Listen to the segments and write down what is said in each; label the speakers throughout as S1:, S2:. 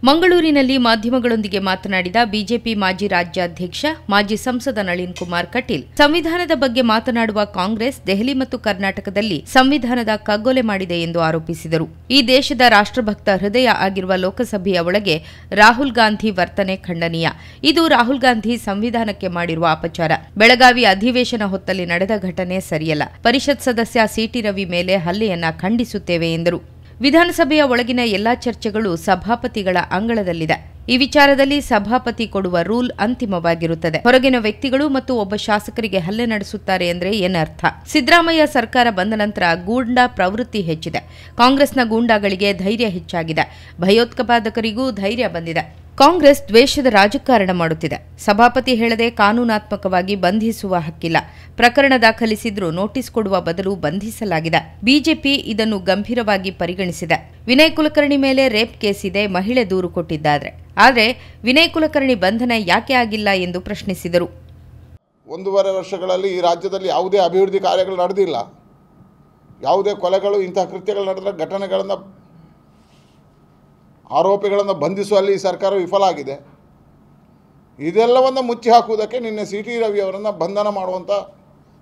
S1: ಮಂಗಳೂರಿನಲ್ಲಿ ಮಾಧ್ಯಮಗಳೊಂದಿಗೆ ಮಾತನಾಡಿದ ಬಿಜೆಪಿ ಮಾಜಿ ರಾಜ್ಯಾಧ್ಯಕ್ಷ, ಮಾಜಿ ಸಂಸದ ನಳಿನ್ ಕುಮಾರ್ ಕಟೀಲ್, ಸಂವಿಧಾನದ ಬಗ್ಗೆ ಮಾತನಾಡುವ ಕಾಂಗ್ರೆಸ್ ದೆಹಲಿ ಮತ್ತು ಕರ್ನಾಟಕದಲ್ಲಿ ಸಂವಿಧಾನದ ಕಗ್ಗೊಲೆ ಮಾಡಿದೆ ಎಂದು ಆರೋಪಿಸಿದರು. ಈ ದೇಶದ ರಾಷ್ಟ್ರಭಕ್ತ ಹೃದಯ ಆಗಿರುವ ಲೋಕಸಭೆಯ ಒಳಗೆ ರಾಹುಲ್ ಗಾಂಧಿ ವರ್ತನೆ ಖಂಡನೀಯ. ಇದು ರಾಹುಲ್ ಗಾಂಧಿ ಸಂವಿಧಾನಕ್ಕೆ ಮಾಡಿರುವ ಅಪಚಾರ. ಬೆಳಗಾವಿ ಅಧಿವೇಶನ ಹೊತ್ತಲ್ಲಿ ನಡೆದ ಘಟನೆ ಸರಿಯಲ್ಲ. ಪರಿಷತ್ ಸದಸ್ಯ ಸಿಟಿ ರವಿ ಮೇಲೆ ಹಲ್ಲೆಯನ್ನ ಖಂಡಿಸುತ್ತೇವೆ ಎಂದರು. ವಿಧಾನಸಭೆಯ ಒಳಗಿನ ಎಲ್ಲಾ ಚರ್ಚೆಗಳು ಸಭಾಪತಿಗಳ ಅಂಗಳದಲ್ಲಿದೆ. ಈ ವಿಚಾರದಲ್ಲಿ ಸಭಾಪತಿ ಕೊಡುವ ರೂಲ್ ಅಂತಿಮವಾಗಿರುತ್ತದೆ. ಹೊರಗಿನ ವ್ಯಕ್ತಿಗಳು ಮತ್ತು ಒಬ್ಬ ಶಾಸಕರಿಗೆ ಹಲ್ಲೆ ನಡೆಸುತ್ತಾರೆ ಎಂದರೆ ಏನರ್ಥ? ಸಿದ್ದರಾಮಯ್ಯ ಸರ್ಕಾರ ಬಂದ ನಂತರ ಗೂಂಡಾ ಪ್ರವೃತ್ತಿ ಹೆಚ್ಚಿದೆ. ಕಾಂಗ್ರೆಸ್ನ ಗೂಂಡಾಗಳಿಗೆ ಧೈರ್ಯ ಹೆಚ್ಚಾಗಿದೆ. ಭಯೋತ್ಪಾದಕರಿಗೂ ಧೈರ್ಯ ಬಂದಿದೆ. ಕಾಂಗ್ರೆಸ್ ದ್ವೇಷದ ರಾಜಕಾರಣ ಮಾಡುತ್ತಿದೆ. ಸಭಾಪತಿ ಹೇಳದೆ ಕಾನೂನಾತ್ಮಕವಾಗಿ ಬಂಧಿಸುವ ಹಕ್ಕಿಲ್ಲ. ಪ್ರಕರಣ ದಾಖಲಿಸಿದ್ರೂ ನೋಟಿಸ್ ಕೊಡುವ ಬದಲು ಬಂಧಿಸಲಾಗಿದೆ. ಬಿಜೆಪಿ ಇದನ್ನು ಗಂಭೀರವಾಗಿ ಪರಿಗಣಿಸಿದೆ. ವಿನಯ್ ಕುಲಕರ್ಣಿ ಮೇಲೆ ರೇಪ್ ಕೇಸ್ ಇದೆ, ಮಹಿಳೆ ದೂರು ಕೊಟ್ಟಿದ್ದಾರೆ. ಆದರೆ ವಿನಯ್ ಕುಲಕರ್ಣಿ ಬಂಧನ ಯಾಕೆ ಆಗಿಲ್ಲ ಎಂದು ಪ್ರಶ್ನಿಸಿದರು.
S2: 1.5 ವರ್ಷಗಳಲ್ಲಿ ಈ ರಾಜ್ಯದಲ್ಲಿ ಯಾವುದೇ ಅಭಿವೃದ್ಧಿ ಕಾರ್ಯಗಳು ನಡೆದಿಲ್ಲ. ಯಾವುದೇ ಕೊಲೆಗಳು, ಇಂತಹ ಕೃತ್ಯಗಳು ನಡೆದ ಘಟನೆಗಳನ್ನು, ಆರೋಪಿಗಳನ್ನು ಬಂಧಿಸುವಲ್ಲಿ ಈ ಸರ್ಕಾರ ವಿಫಲ ಆಗಿದೆ. ಇದೆಲ್ಲವನ್ನು ಮುಚ್ಚಿ ಹಾಕುವುದಕ್ಕೆ ನಿನ್ನೆ ಸಿಟಿ ರವಿ ಅವರನ್ನು ಬಂಧನ ಮಾಡುವಂಥ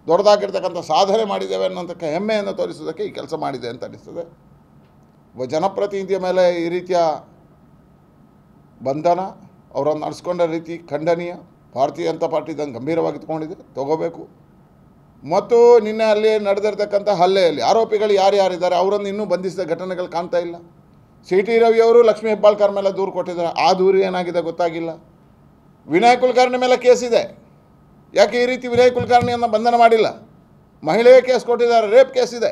S2: ದೊಡ್ಡದಾಗಿರ್ತಕ್ಕಂಥ ಸಾಧನೆ ಮಾಡಿದ್ದೇವೆ ಅನ್ನೋಂಥ ಹೆಮ್ಮೆಯನ್ನು ತೋರಿಸುವುದಕ್ಕೆ ಈ ಕೆಲಸ ಮಾಡಿದೆ ಅಂತ ಅನಿಸ್ತದೆ. ಒಬ್ಬ ಜನಪ್ರತಿನಿಧಿಯ ಮೇಲೆ ಈ ರೀತಿಯ ಬಂಧನ, ಅವರನ್ನು ನಡೆಸ್ಕೊಂಡ ರೀತಿ ಖಂಡನೀಯ. ಭಾರತೀಯ ಜನತಾ ಪಾರ್ಟಿ ಇದನ್ನು ಗಂಭೀರವಾಗಿ ತಗೋಬೇಕು. ಮತ್ತು ನಿನ್ನೆ ಅಲ್ಲಿ ನಡೆದಿರ್ತಕ್ಕಂಥ ಹಲ್ಲೆಯಲ್ಲಿ ಆರೋಪಿಗಳು ಯಾರ್ಯಾರಿದ್ದಾರೆ ಅವರನ್ನು ಇನ್ನೂ ಬಂಧಿಸಿದ ಘಟನೆಗಳು ಕಾಣ್ತಾ ಇಲ್ಲ. ಸಿಟಿ ರವಿ ಅವರು ಲಕ್ಷ್ಮೀ ಹೆಬ್ಬಾಳ್ಕರ್ ಮೇಲೆ ದೂರು ಕೊಟ್ಟಿದ್ದಾರೆ. ಆ ದೂರು ಏನಾಗಿದೆ ಗೊತ್ತಾಗಿಲ್ಲ. ವಿನಯ್ ಕುಲಕರ್ಣಿ ಮೇಲೆ ಕೇಸಿದೆ. ಯಾಕೆ ಈ ರೀತಿ ವಿನಯ್ ಕುಲಕರ್ಣಿಯನ್ನು ಬಂಧನ ಮಾಡಿಲ್ಲ? ಮಹಿಳೆಯ ಕೇಸ್ ಕೊಟ್ಟಿದ್ದಾರೆ, ರೇಪ್ ಕೇಸ್ ಇದೆ.